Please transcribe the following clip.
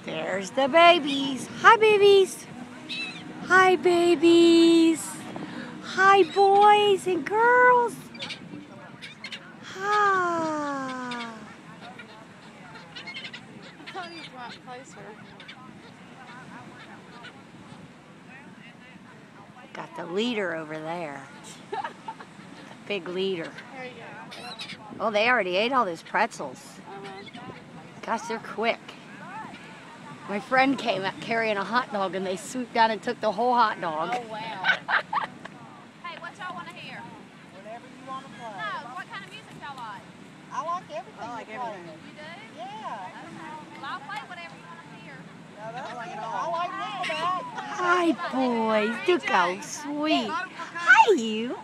There's the babies. Hi, babies. Hi, babies. Hi, boys and girls. Hi. Got the leader over there. The big leader. Oh, they already ate all those pretzels. Gosh, they're quick. My friend came out carrying a hot dog and they swooped down and took the whole hot dog. Oh, wow. Hey, what y'all want to hear? Whatever you want to play. No, what kind of music y'all like? I like everything. I like everything. You do? Yeah. Okay. Well, I'll play whatever you want to hear. No, that's I like Nickelback. Hi, boys. Look how sweet. Hi, you.